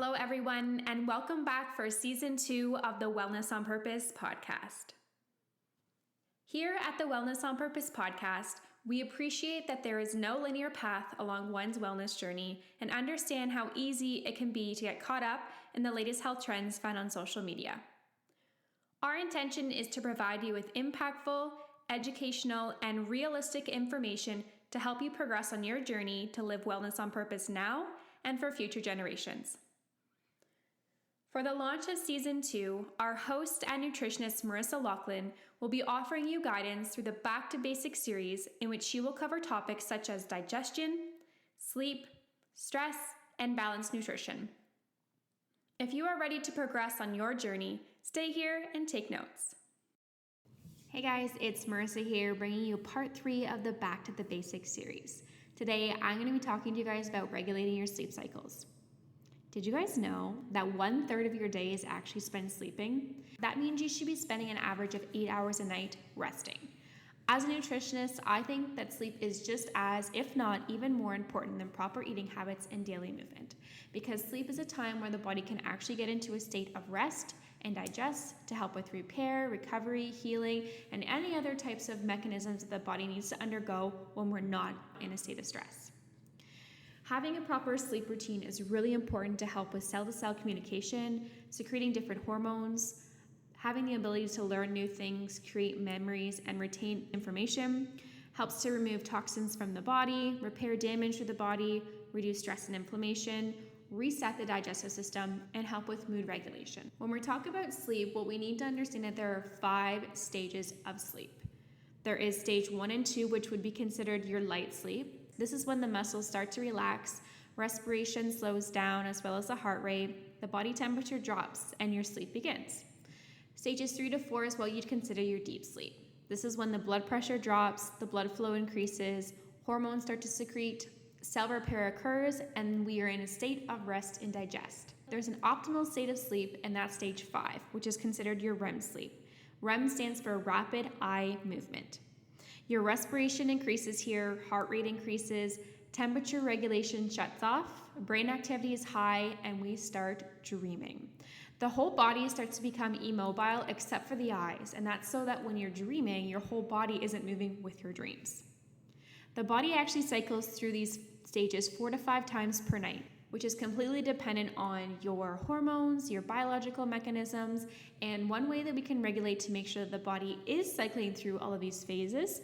Hello, everyone, and welcome back for Season 2 of the Wellness on Purpose podcast. Here at the Wellness on Purpose podcast, we appreciate that there is no linear path along one's wellness journey and understand how easy it can be to get caught up in the latest health trends found on social media. Our intention is to provide you with impactful, educational, and realistic information to help you progress on your journey to live wellness on purpose now and for future generations. For the launch of Season 2, our host and nutritionist Marissa Laughlin will be offering you guidance through the Back to Basics series, in which she will cover topics such as digestion, sleep, stress, and balanced nutrition. If you are ready to progress on your journey, stay here and take notes. Hey guys, it's Marissa here, bringing you part 3 of the Back to the Basics series. Today, I'm going to be talking to you guys about regulating your sleep cycles. Did you guys know that 1/3 of your day is actually spent sleeping? That means you should be spending an average of 8 hours a night resting. As a nutritionist, I think that sleep is just as, if not even more important than proper eating habits and daily movement, because sleep is a time where the body can actually get into a state of rest and digest to help with repair, recovery, healing, and any other types of mechanisms that the body needs to undergo when we're not in a state of stress. Having a proper sleep routine is really important to help with cell-to-cell communication, secreting different hormones, having the ability to learn new things, create memories, and retain information, helps to remove toxins from the body, repair damage to the body, reduce stress and inflammation, reset the digestive system, and help with mood regulation. When we talk about sleep, what we need to understand is that there are 5 stages of sleep. There is stage 1 and 2, which would be considered your light sleep. This is when the muscles start to relax, respiration slows down, as well as the heart rate, the body temperature drops, and your sleep begins. Stages 3 to 4 is what you'd consider your deep sleep. This is when the blood pressure drops, the blood flow increases, hormones start to secrete, cell repair occurs, and we are in a state of rest and digest. There's an optimal state of sleep, and that's stage 5, which is considered your REM sleep. REM stands for rapid eye movement. Your respiration increases here, heart rate increases, temperature regulation shuts off, brain activity is high, and we start dreaming. The whole body starts to become immobile except for the eyes, and that's so that when you're dreaming, your whole body isn't moving with your dreams. The body actually cycles through these stages 4 to 5 times per night, which is completely dependent on your hormones, your biological mechanisms, and one way that we can regulate to make sure that the body is cycling through all of these phases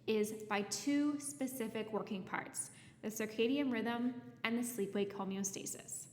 is by 2 specific working parts, the circadian rhythm and the sleep-wake homeostasis.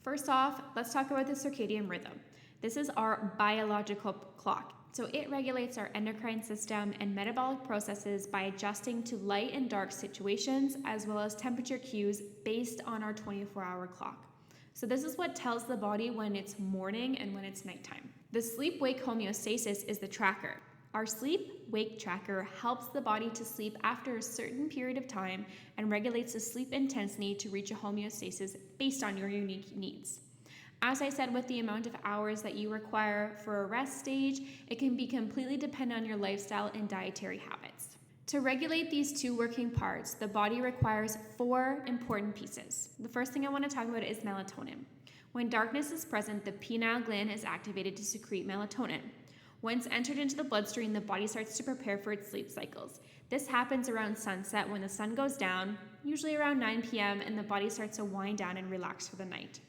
First off, let's talk about the circadian rhythm. This is our biological clock. So it regulates our endocrine system and metabolic processes by adjusting to light and dark situations, as well as temperature cues based on our 24-hour clock. So this is what tells the body when it's morning and when it's nighttime. The sleep-wake homeostasis is the tracker. Our sleep-wake tracker helps the body to sleep after a certain period of time and regulates the sleep intensity to reach a homeostasis based on your unique needs. As I said, with the amount of hours that you require for a rest stage, it can be completely dependent on your lifestyle and dietary habits. To regulate these 2 working parts, the body requires 4 important pieces. The first thing I want to talk about is melatonin. When darkness is present, the pineal gland is activated to secrete melatonin. Once entered into the bloodstream, the body starts to prepare for its sleep cycles. This happens around sunset when the sun goes down, usually around 9 p.m., and the body starts to wind down and relax for the night.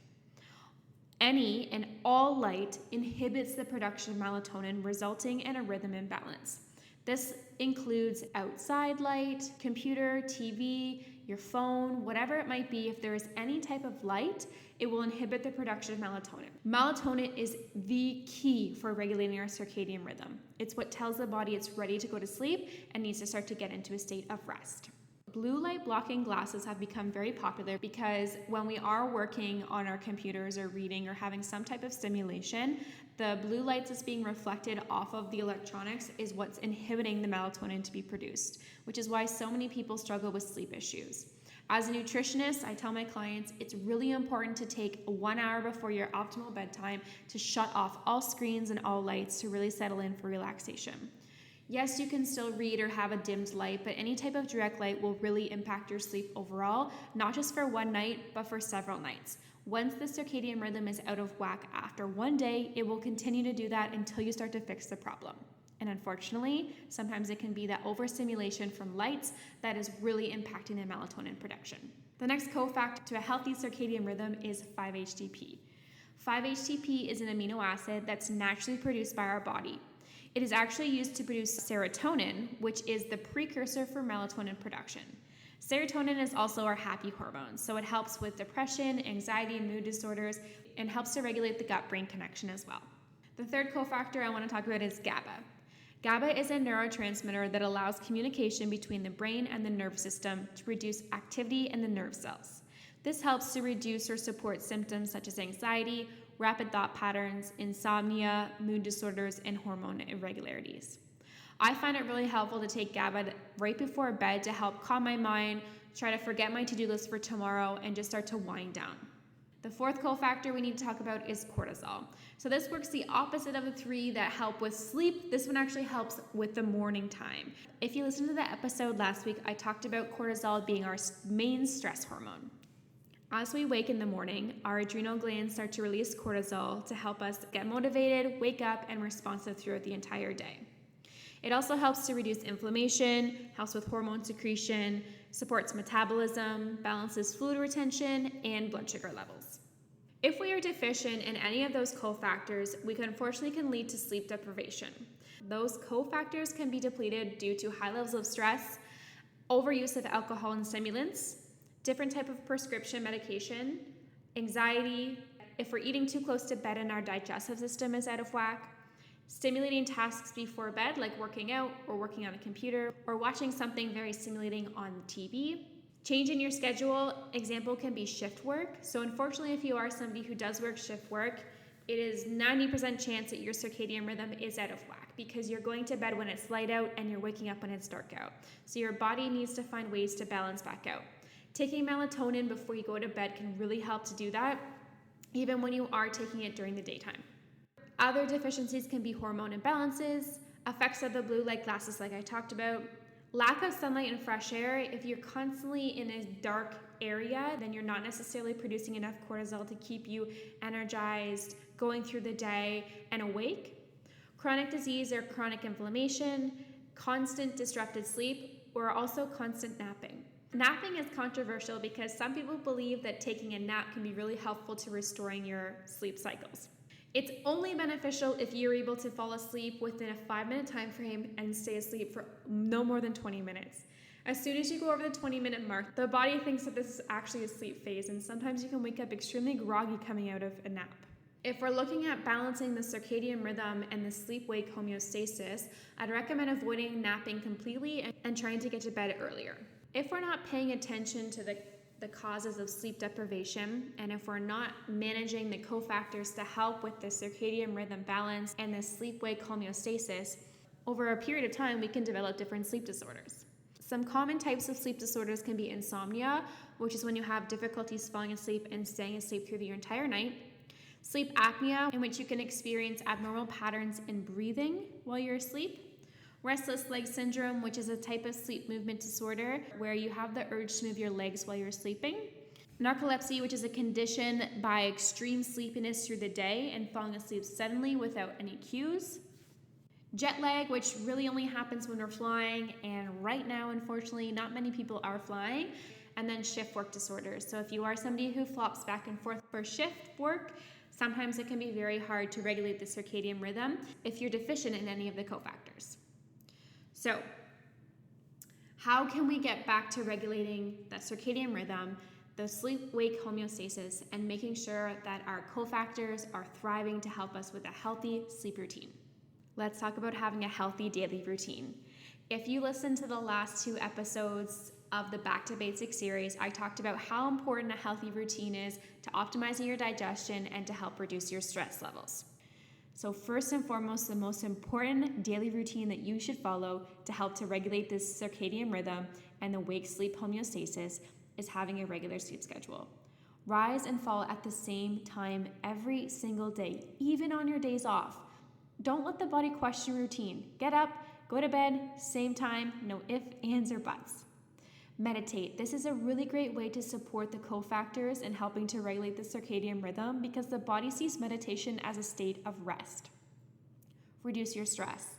Any and all light inhibits the production of melatonin, resulting in a rhythm imbalance. This includes outside light, computer, TV, your phone, whatever it might be. If there is any type of light, it will inhibit the production of melatonin. Melatonin is the key for regulating our circadian rhythm. It's what tells the body it's ready to go to sleep and needs to start to get into a state of rest. Blue light blocking glasses have become very popular because when we are working on our computers or reading or having some type of stimulation, the blue light that's being reflected off of the electronics is what's inhibiting the melatonin to be produced, which is why so many people struggle with sleep issues. As a nutritionist, I tell my clients it's really important to take 1 hour before your optimal bedtime to shut off all screens and all lights to really settle in for relaxation. Yes, you can still read or have a dimmed light, but any type of direct light will really impact your sleep overall, not just for one night, but for several nights. Once the circadian rhythm is out of whack after one day, it will continue to do that until you start to fix the problem. And unfortunately, sometimes it can be that overstimulation from lights that is really impacting the melatonin production. The next cofactor to a healthy circadian rhythm is 5-HTP. 5-HTP is an amino acid that's naturally produced by our body. It is actually used to produce serotonin, which is the precursor for melatonin production. Serotonin is also our happy hormone, so it helps with depression, anxiety, and mood disorders, and helps to regulate the gut-brain connection as well. The third cofactor I want to talk about is GABA. GABA is a neurotransmitter that allows communication between the brain and the nervous system to reduce activity in the nerve cells. This helps to reduce or support symptoms such as anxiety, rapid thought patterns, insomnia, mood disorders, and hormone irregularities. I find it really helpful to take GABA right before bed to help calm my mind, try to forget my to-do list for tomorrow, and just start to wind down. The fourth cofactor we need to talk about is cortisol. So this works the opposite of the three that help with sleep. This one actually helps with the morning time. If you listened to the episode last week, I talked about cortisol being our main stress hormone. As we wake in the morning, our adrenal glands start to release cortisol to help us get motivated, wake up, and responsive throughout the entire day. It also helps to reduce inflammation, helps with hormone secretion, supports metabolism, balances fluid retention, and blood sugar levels. If we are deficient in any of those cofactors, we unfortunately can lead to sleep deprivation. Those cofactors can be depleted due to high levels of stress, overuse of alcohol and stimulants, different type of prescription medication, anxiety, if we're eating too close to bed and our digestive system is out of whack, stimulating tasks before bed like working out or working on a computer or watching something very stimulating on TV. Changing your schedule, example can be shift work. So unfortunately, if you are somebody who does work shift work, it is 90% chance that your circadian rhythm is out of whack because you're going to bed when it's light out and you're waking up when it's dark out. So your body needs to find ways to balance back out. Taking melatonin before you go to bed can really help to do that, even when you are taking it during the daytime. Other deficiencies can be hormone imbalances, effects of the blue light glasses like I talked about, lack of sunlight and fresh air. If you're constantly in a dark area, then you're not necessarily producing enough cortisol to keep you energized, going through the day, and awake. Chronic disease or chronic inflammation, constant disrupted sleep, or also constant napping. Napping is controversial because some people believe that taking a nap can be really helpful to restoring your sleep cycles. It's only beneficial if you're able to fall asleep within a 5-minute time frame and stay asleep for no more than 20 minutes. As soon as you go over the 20-minute mark, the body thinks that this is actually a sleep phase, and sometimes you can wake up extremely groggy coming out of a nap. If we're looking at balancing the circadian rhythm and the sleep-wake homeostasis, I'd recommend avoiding napping completely and trying to get to bed earlier. If we're not paying attention to the causes of sleep deprivation, and if we're not managing the cofactors to help with the circadian rhythm balance and the sleep-wake homeostasis, over a period of time we can develop different sleep disorders. Some common types of sleep disorders can be insomnia, which is when you have difficulties falling asleep and staying asleep through the entire night. Sleep apnea, in which you can experience abnormal patterns in breathing while you're asleep. Restless leg syndrome, which is a type of sleep movement disorder where you have the urge to move your legs while you're sleeping. Narcolepsy, which is a condition by extreme sleepiness through the day and falling asleep suddenly without any cues. Jet lag, which really only happens when we're flying, and right now, unfortunately, not many people are flying. And then shift work disorders. So if you are somebody who flops back and forth for shift work, sometimes it can be very hard to regulate the circadian rhythm if you're deficient in any of the cofactors. So, how can we get back to regulating the circadian rhythm, the sleep-wake homeostasis, and making sure that our cofactors are thriving to help us with a healthy sleep routine? Let's talk about having a healthy daily routine. If you listen to the last 2 episodes of the Back to Basics series, I talked about how important a healthy routine is to optimizing your digestion and to help reduce your stress levels. So first and foremost, the most important daily routine that you should follow to help to regulate this circadian rhythm and the wake-sleep homeostasis is having a regular sleep schedule. Rise and fall at the same time every single day, even on your days off. Don't let the body question routine. Get up, Go to bed, same time, no ifs, ands, or buts. Meditate. This is a really great way to support the cofactors in helping to regulate the circadian rhythm because the body sees meditation as a state of rest. Reduce your stress.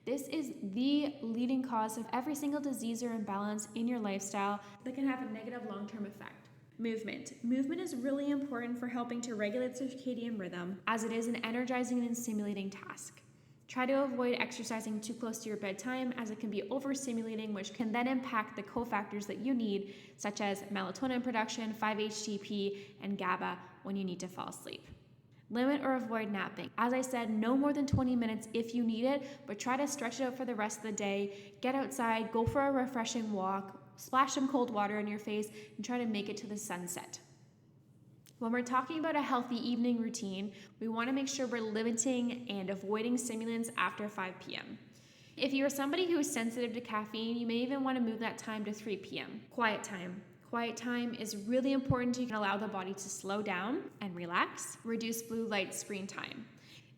This is the leading cause of every single disease or imbalance in your lifestyle that can have a negative long-term effect. Movement. Movement is really important for helping to regulate circadian rhythm as it is an energizing and stimulating task. Try to avoid exercising too close to your bedtime as it can be overstimulating, which can then impact the cofactors that you need, such as melatonin production, 5-HTP, and GABA when you need to fall asleep. Limit or avoid napping. As I said, no more than 20 minutes if you need it, but try to stretch it out for the rest of the day. Get outside, go for a refreshing walk, splash some cold water on your face, and try to make it to the sunset. When we're talking about a healthy evening routine, we want to make sure we're limiting and avoiding stimulants after 5 p.m. If you're somebody who is sensitive to caffeine, you may even want to move that time to 3 p.m. Quiet time. Quiet time is really important to allow the body to slow down and relax. Reduce blue light screen time.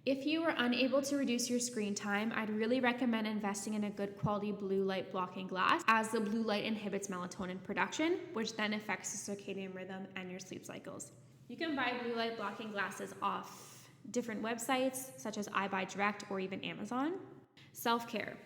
If you are unable to reduce your screen time, I'd really recommend investing in a good quality blue light blocking glass, as the blue light inhibits melatonin production, which then affects the circadian rhythm and your sleep cycles. You can buy blue light blocking glasses off different websites such as iBuyDirect or even Amazon. Self-care.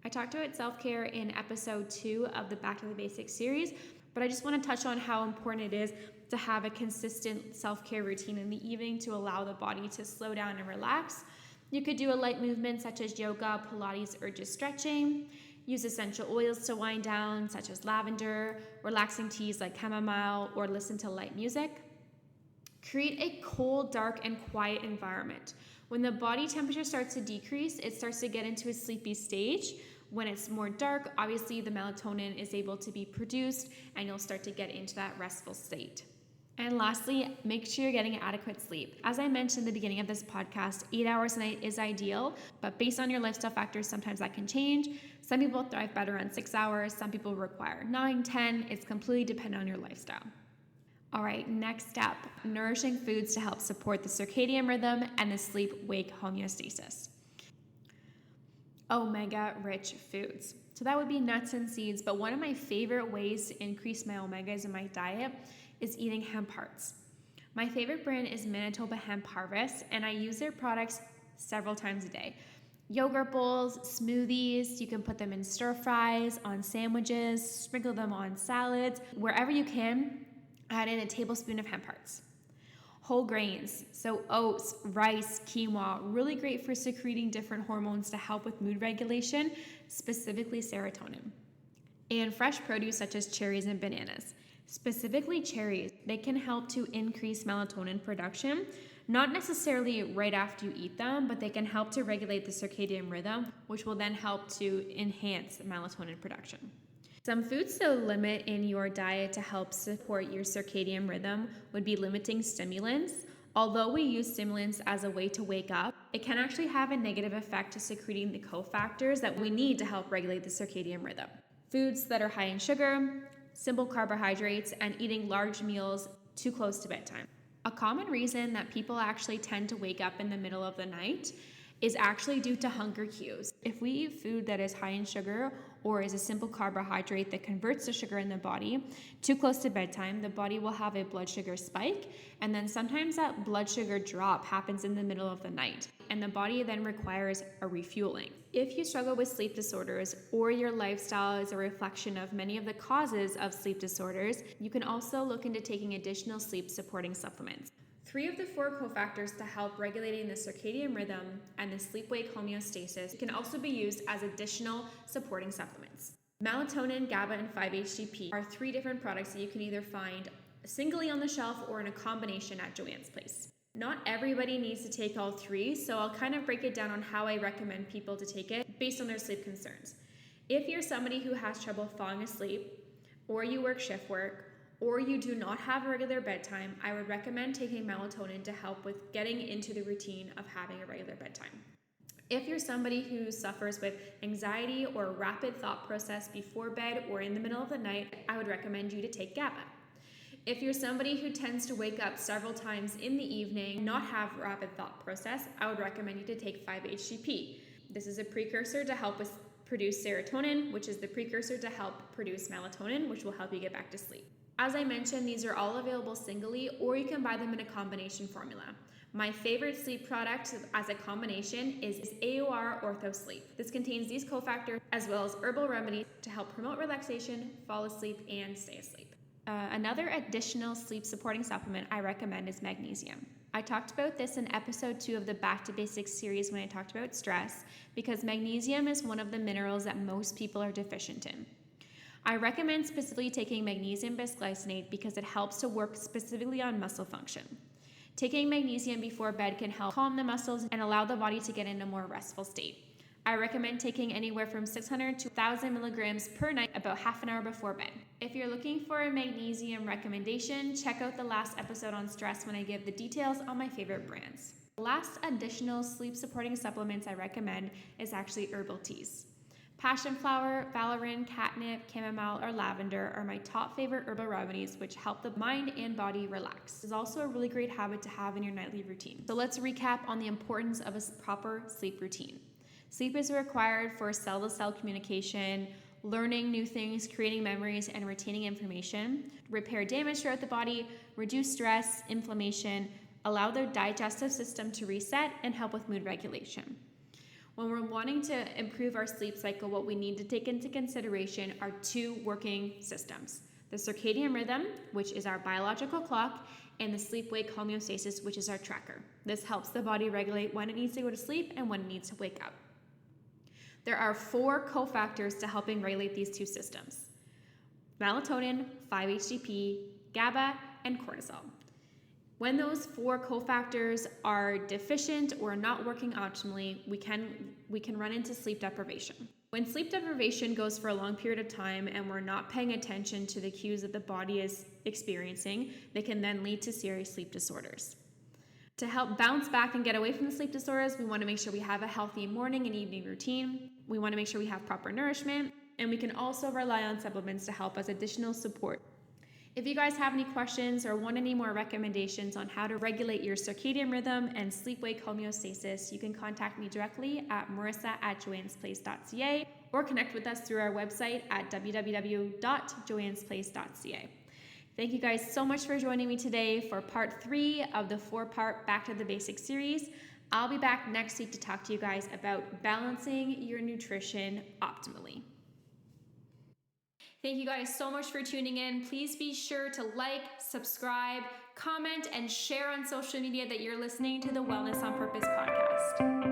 I talked about self-care in episode 2 of the Back to the Basics series, but I just want to touch on how important it is to have a consistent self-care routine in the evening to allow the body to slow down and relax. You could do a light movement such as yoga, Pilates, or just stretching. Use essential oils to wind down, such as lavender, relaxing teas like chamomile, or listen to light music. Create a cold, dark, and quiet environment. When the body temperature starts to decrease, it starts to get into a sleepy stage. When it's more dark, obviously the melatonin is able to be produced and you'll start to get into that restful state. And lastly, make sure you're getting adequate sleep. As I mentioned at the beginning of this podcast, 8 hours a night is ideal, but based on your lifestyle factors, sometimes that can change. Some people thrive better on 6 hours, some people require 9, 10. It's completely dependent on your lifestyle. All right, next up, nourishing foods to help support the circadian rhythm and the sleep-wake homeostasis. Omega-rich foods. So that would be nuts and seeds, but one of my favorite ways to increase my omegas in my diet is eating hemp hearts. My favorite brand is Manitoba Hemp Harvest, and I use their products several times a day. Yogurt bowls, smoothies, you can put them in stir fries, on sandwiches, sprinkle them on salads. Wherever you can, add in a tablespoon of hemp hearts. Whole grains, so oats, rice, quinoa, really great for secreting different hormones to help with mood regulation, specifically serotonin. And fresh produce such as cherries and bananas. Specifically cherries, they can help to increase melatonin production, not necessarily right after you eat them, but they can help to regulate the circadian rhythm, which will then help to enhance melatonin production. Some foods to limit in your diet to help support your circadian rhythm would be limiting stimulants. Although we use stimulants as a way to wake up, it can actually have a negative effect to secreting the cofactors that we need to help regulate the circadian rhythm. Foods that are high in sugar, simple carbohydrates, and eating large meals too close to bedtime. A common reason that people actually tend to wake up in the middle of the night is actually due to hunger cues. If we eat food that is high in sugar or is a simple carbohydrate that converts the sugar in the body too close to bedtime, the body will have a blood sugar spike, and then sometimes that blood sugar drop happens in the middle of the night, and the body then requires a refueling. If you struggle with sleep disorders or your lifestyle is a reflection of many of the causes of sleep disorders, you can also look into taking additional sleep supporting supplements. 3 of the 4 cofactors to help regulating the circadian rhythm and the sleep-wake homeostasis can also be used as additional supporting supplements. Melatonin, GABA, and 5-HTP are 3 different products that you can either find singly on the shelf or in a combination at Joanne's Place. Not everybody needs to take all 3, so I'll kind of break it down on how I recommend people to take it based on their sleep concerns. If you're somebody who has trouble falling asleep, or you work shift work, or you do not have a regular bedtime, I would recommend taking melatonin to help with getting into the routine of having a regular bedtime. If you're somebody who suffers with anxiety or rapid thought process before bed or in the middle of the night, I would recommend you to take GABA. If you're somebody who tends to wake up several times in the evening and not have rapid thought process, I would recommend you to take 5-HTP. This is a precursor to help with produce serotonin, which is the precursor to help produce melatonin, which will help you get back to sleep. As I mentioned, these are all available singly, or you can buy them in a combination formula. My favorite sleep product as a combination is AOR Ortho Sleep. This contains these cofactors as well as herbal remedies to help promote relaxation, fall asleep, and stay asleep. Another additional sleep supporting supplement I recommend is magnesium. I talked about this in episode 2 of the Back to Basics series when I talked about stress, because magnesium is one of the minerals that most people are deficient in. I recommend specifically taking magnesium bisglycinate because it helps to work specifically on muscle function. Taking magnesium before bed can help calm the muscles and allow the body to get in a more restful state. I recommend taking anywhere from 600 to 1,000 milligrams per night about half an hour before bed. If you're looking for a magnesium recommendation, check out the last episode on stress when I give the details on my favorite brands. The last additional sleep supporting supplements I recommend is actually herbal teas. Passion flower, valerian, catnip, chamomile, or lavender are my top favorite herbal remedies which help the mind and body relax. It's also a really great habit to have in your nightly routine. So let's recap on the importance of a proper sleep routine. Sleep is required for cell-to-cell communication, learning new things, creating memories, and retaining information, repair damage throughout the body, reduce stress, inflammation, allow the digestive system to reset, and help with mood regulation. When we're wanting to improve our sleep cycle, what we need to take into consideration are 2 working systems: the circadian rhythm, which is our biological clock, and the sleep-wake homeostasis, which is our tracker. This helps the body regulate when it needs to go to sleep and when it needs to wake up. There are 4 cofactors to helping regulate these 2 systems: melatonin, 5-HTP, GABA, and cortisol. When those 4 cofactors are deficient or not working optimally, we can run into sleep deprivation. When sleep deprivation goes for a long period of time and we're not paying attention to the cues that the body is experiencing, they can then lead to serious sleep disorders. To help bounce back and get away from the sleep disorders, we want to make sure we have a healthy morning and evening routine. We want to make sure we have proper nourishment, and we can also rely on supplements to help as additional support. If you guys have any questions or want any more recommendations on how to regulate your circadian rhythm and sleep-wake homeostasis, you can contact me directly at marissa@joannesplace.ca or connect with us through our website at www.joannesplace.ca. Thank you guys so much for joining me today for part 3 of the 4-part Back to the Basics series. I'll be back next week to talk to you guys about balancing your nutrition optimally. Thank you guys so much for tuning in. Please be sure to like, subscribe, comment, and share on social media that you're listening to the Wellness on Purpose podcast.